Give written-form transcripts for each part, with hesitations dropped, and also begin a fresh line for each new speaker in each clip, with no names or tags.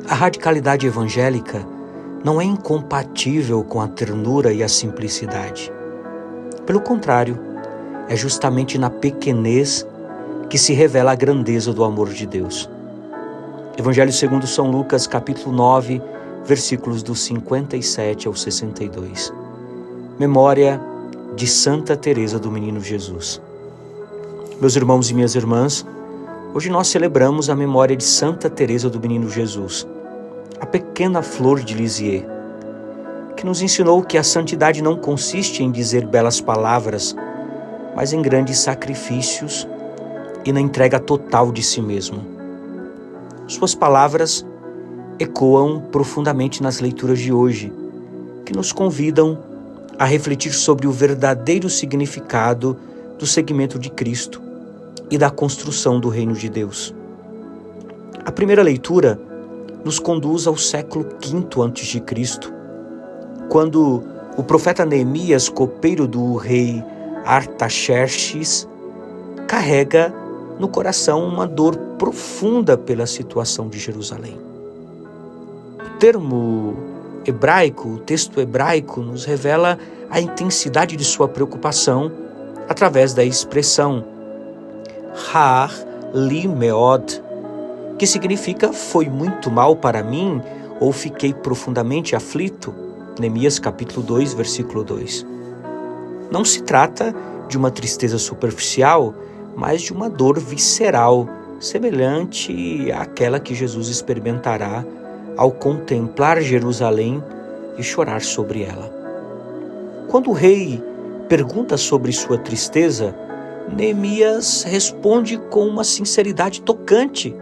A radicalidade evangélica não é incompatível com a ternura e a simplicidade. Pelo contrário, é justamente na pequenez que se revela a grandeza do amor de Deus. Evangelho segundo São Lucas, capítulo 9, versículos do 57 ao 62. Memória de Santa Teresa do Menino Jesus. Meus irmãos e minhas irmãs, hoje nós celebramos a memória de Santa Teresa do Menino Jesus, a pequena flor de Lisieux, que nos ensinou que a santidade não consiste em dizer belas palavras, mas em grandes sacrifícios e na entrega total de si mesmo. Suas palavras ecoam profundamente nas leituras de hoje, que nos convidam a refletir sobre o verdadeiro significado do seguimento de Cristo e da construção do reino de Deus. A primeira leitura nos conduz ao século V a.C., quando o profeta Neemias, copeiro do rei Artaxerxes, carrega no coração uma dor profunda pela situação de Jerusalém. O termo hebraico, o texto hebraico, nos revela a intensidade de sua preocupação através da expressão Har li meod, que significa foi muito mal para mim ou fiquei profundamente aflito. Neemias capítulo 2, versículo 2. Não se trata de uma tristeza superficial, mas de uma dor visceral, semelhante àquela que Jesus experimentará ao contemplar Jerusalém e chorar sobre ela. Quando o rei pergunta sobre sua tristeza, Neemias responde com uma sinceridade tocante.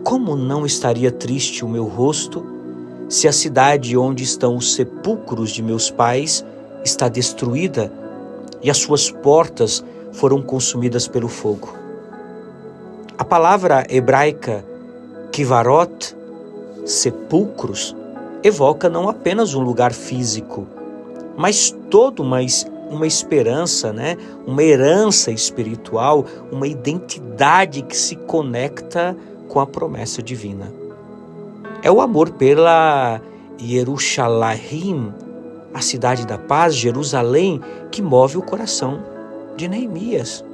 Como não estaria triste o meu rosto se a cidade onde estão os sepulcros de meus pais está destruída e as suas portas foram consumidas pelo fogo? A palavra hebraica kivarot, sepulcros, evoca não apenas um lugar físico, mas toda uma esperança, uma herança espiritual, uma identidade que se conecta com a promessa divina. É o amor pela Yerushalayim, a cidade da paz, Jerusalém, que move o coração de Neemias.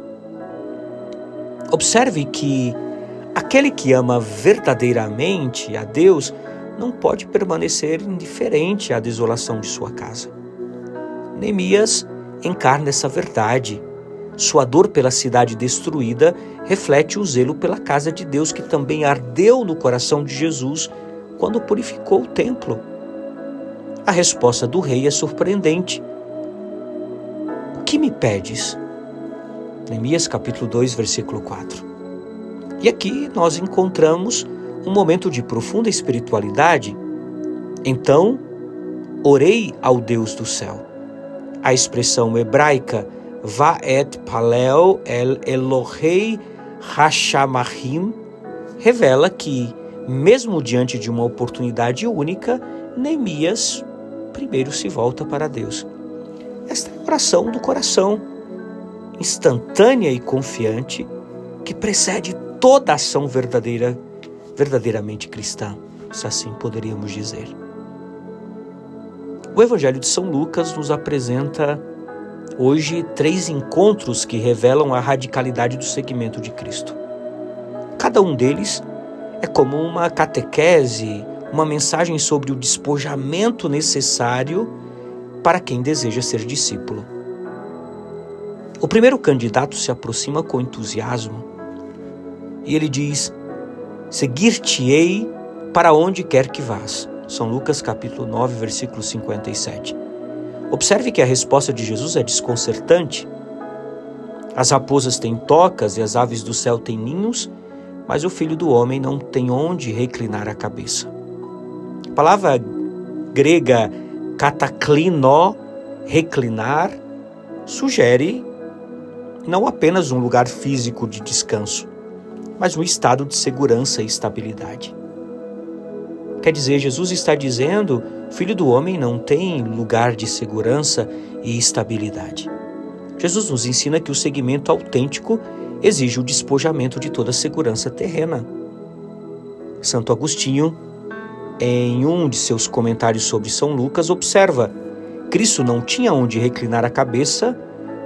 Observe que aquele que ama verdadeiramente a Deus não pode permanecer indiferente à desolação de sua casa. Neemias encarna essa verdade. Sua dor pela cidade destruída reflete o zelo pela casa de Deus, que também ardeu no coração de Jesus quando purificou o templo. A resposta do rei é surpreendente. O que me pedes? Neemias capítulo 2, versículo 4. E aqui nós encontramos um momento de profunda espiritualidade. Então, orei ao Deus do céu. A expressão hebraica Va'et palel el Elohei Hashamahim revela que, mesmo diante de uma oportunidade única, Neemias primeiro se volta para Deus. Esta é a oração do coração, instantânea e confiante, que precede toda ação verdadeiramente cristã, se assim poderíamos dizer. O Evangelho de São Lucas nos apresenta hoje 3 encontros que revelam a radicalidade do seguimento de Cristo. Cada um deles é como uma catequese, uma mensagem sobre o despojamento necessário para quem deseja ser discípulo. O primeiro candidato se aproxima com entusiasmo e ele diz: seguir-te-ei para onde quer que vás. São Lucas capítulo 9, versículo 57. Observe que a resposta de Jesus é desconcertante. As raposas têm tocas e as aves do céu têm ninhos, mas o Filho do Homem não tem onde reclinar a cabeça. A palavra grega kataklino, reclinar, sugere não apenas um lugar físico de descanso, mas um estado de segurança e estabilidade. Quer dizer, Jesus está dizendo, o Filho do Homem não tem lugar de segurança e estabilidade. Jesus nos ensina que o seguimento autêntico exige o despojamento de toda segurança terrena. Santo Agostinho, em um de seus comentários sobre São Lucas, observa: Cristo não tinha onde reclinar a cabeça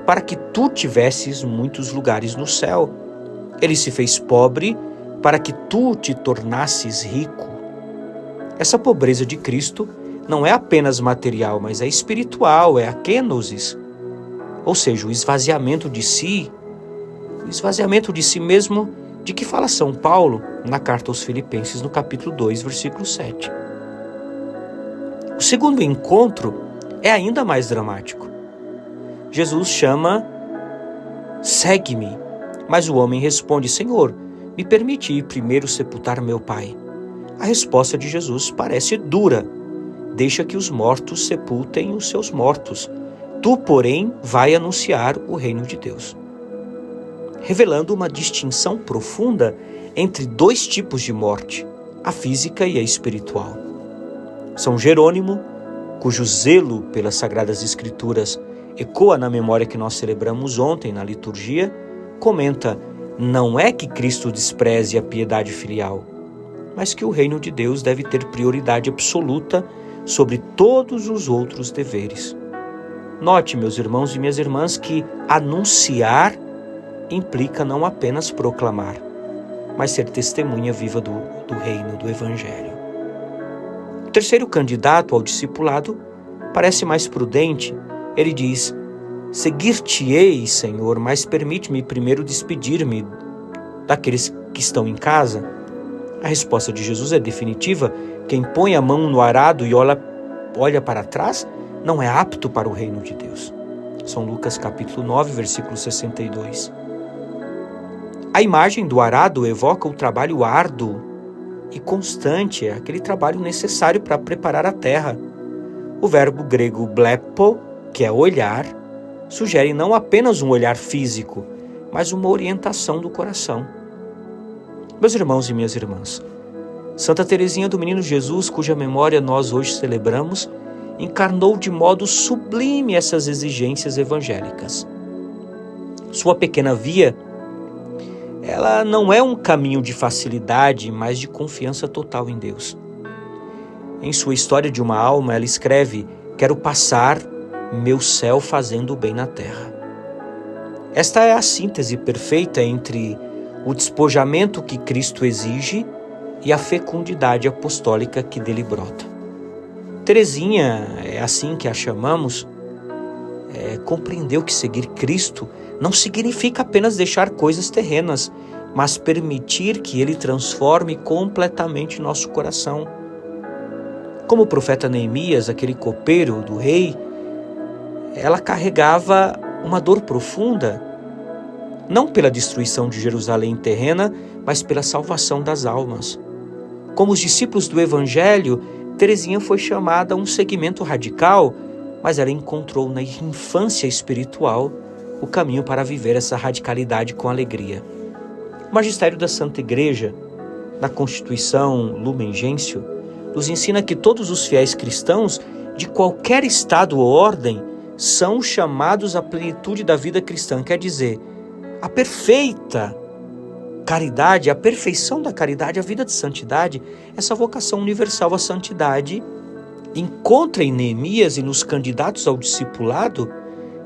para que tu tivesses muitos lugares no céu. Ele se fez pobre para que tu te tornasses rico. Essa pobreza de Cristo não é apenas material, mas é espiritual, é a kenosis, ou seja, o esvaziamento de si mesmo, de que fala São Paulo na carta aos Filipenses, no capítulo 2, versículo 7. O segundo encontro é ainda mais dramático. Jesus chama: segue-me, mas o homem responde: Senhor, me permite ir primeiro sepultar meu pai. A resposta de Jesus parece dura: deixa que os mortos sepultem os seus mortos. Tu, porém, vai anunciar o reino de Deus. Revelando uma distinção profunda entre dois tipos de morte, a física e a espiritual. São Jerônimo, cujo zelo pelas Sagradas Escrituras ecoa na memória que nós celebramos ontem na liturgia, comenta: não é que Cristo despreze a piedade filial, mas que o reino de Deus deve ter prioridade absoluta sobre todos os outros deveres. Note, meus irmãos e minhas irmãs, que anunciar implica não apenas proclamar, mas ser testemunha viva do reino, do Evangelho. O terceiro candidato ao discipulado parece mais prudente. Ele diz: seguir-te-ei, Senhor, mas permite-me primeiro despedir-me daqueles que estão em casa. A resposta de Jesus é definitiva: quem põe a mão no arado e olha para trás não é apto para o reino de Deus. São Lucas capítulo 9, versículo 62. A imagem do arado evoca o trabalho árduo e constante, é aquele trabalho necessário para preparar a terra. O verbo grego blepo, que é olhar, sugere não apenas um olhar físico, mas uma orientação do coração. Meus irmãos e minhas irmãs, Santa Teresinha do Menino Jesus, cuja memória nós hoje celebramos, encarnou de modo sublime essas exigências evangélicas. Sua pequena via, ela não é um caminho de facilidade, mas de confiança total em Deus. Em sua História de uma Alma, ela escreve: quero passar meu céu fazendo o bem na terra. Esta é a síntese perfeita entre o despojamento que Cristo exige e a fecundidade apostólica que dele brota. Teresinha, é assim que a chamamos, compreendeu que seguir Cristo não significa apenas deixar coisas terrenas, mas permitir que Ele transforme completamente nosso coração. Como o profeta Neemias, aquele copeiro do rei, ela carregava uma dor profunda, não pela destruição de Jerusalém terrena, mas pela salvação das almas. Como os discípulos do Evangelho, Teresinha foi chamada a um seguimento radical, mas ela encontrou na infância espiritual o caminho para viver essa radicalidade com alegria. O magistério da Santa Igreja, na Constituição Lumen Gentium, nos ensina que todos os fiéis cristãos, de qualquer estado ou ordem, são chamados à plenitude da vida cristã. Quer dizer, a perfeita caridade, a perfeição da caridade, a vida de santidade, essa vocação universal à santidade, encontra em Neemias e nos candidatos ao discipulado,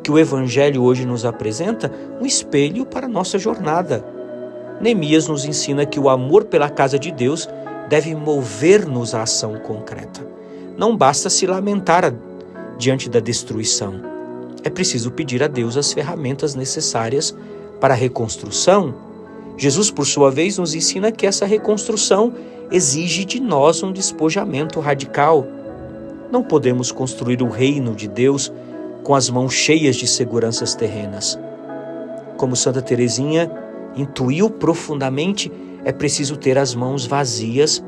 que o Evangelho hoje nos apresenta, um espelho para a nossa jornada. Neemias nos ensina que o amor pela casa de Deus deve mover-nos à ação concreta. Não basta se lamentar diante da destruição. É preciso pedir a Deus as ferramentas necessárias para a reconstrução. Jesus, por sua vez, nos ensina que essa reconstrução exige de nós um despojamento radical. Não podemos construir o reino de Deus com as mãos cheias de seguranças terrenas. Como Santa Teresinha intuiu profundamente, é preciso ter as mãos vazias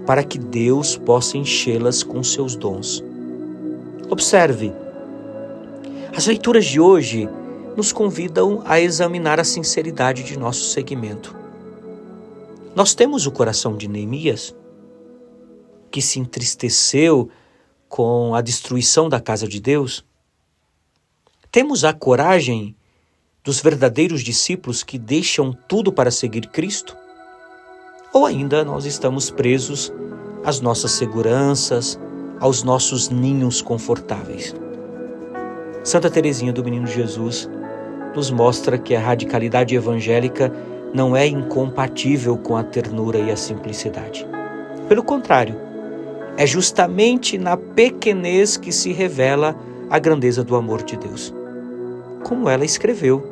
para que Deus possa enchê-las com seus dons. Observe, as leituras de hoje nos convidam a examinar a sinceridade de nosso seguimento. Nós temos o coração de Neemias, que se entristeceu com a destruição da casa de Deus? Temos a coragem dos verdadeiros discípulos que deixam tudo para seguir Cristo? ou ainda nós estamos presos às nossas seguranças, aos nossos ninhos confortáveis. Santa Teresinha do Menino Jesus nos mostra que a radicalidade evangélica não é incompatível com a ternura e a simplicidade. Pelo contrário, é justamente na pequenez que se revela a grandeza do amor de Deus. Como ela escreveu: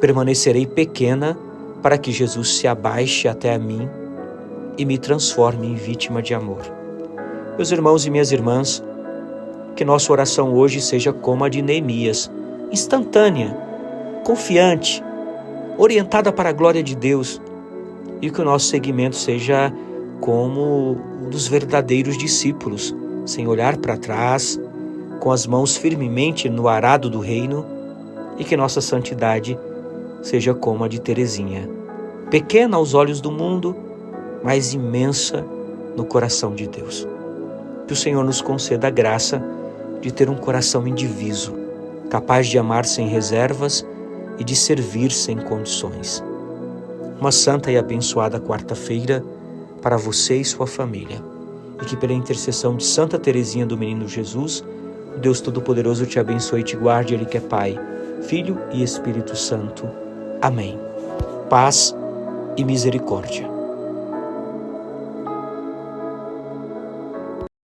permanecerei pequena para que Jesus se abaixe até a mim e me transforme em vítima de amor. Meus irmãos e minhas irmãs, que nossa oração hoje seja como a de Neemias, instantânea, confiante, orientada para a glória de Deus, e que o nosso seguimento seja como o dos verdadeiros discípulos, sem olhar para trás, com as mãos firmemente no arado do reino, e que nossa santidade seja como a de Teresinha, pequena aos olhos do mundo, mas imensa no coração de Deus. Que o Senhor nos conceda a graça de ter um coração indiviso, capaz de amar sem reservas e de servir sem condições. Uma santa e abençoada quarta-feira para você e sua família. E que pela intercessão de Santa Teresinha do Menino Jesus, o Deus Todo-Poderoso te abençoe e te guarde, Ele que é Pai, Filho e Espírito Santo. Amém. Paz e misericórdia.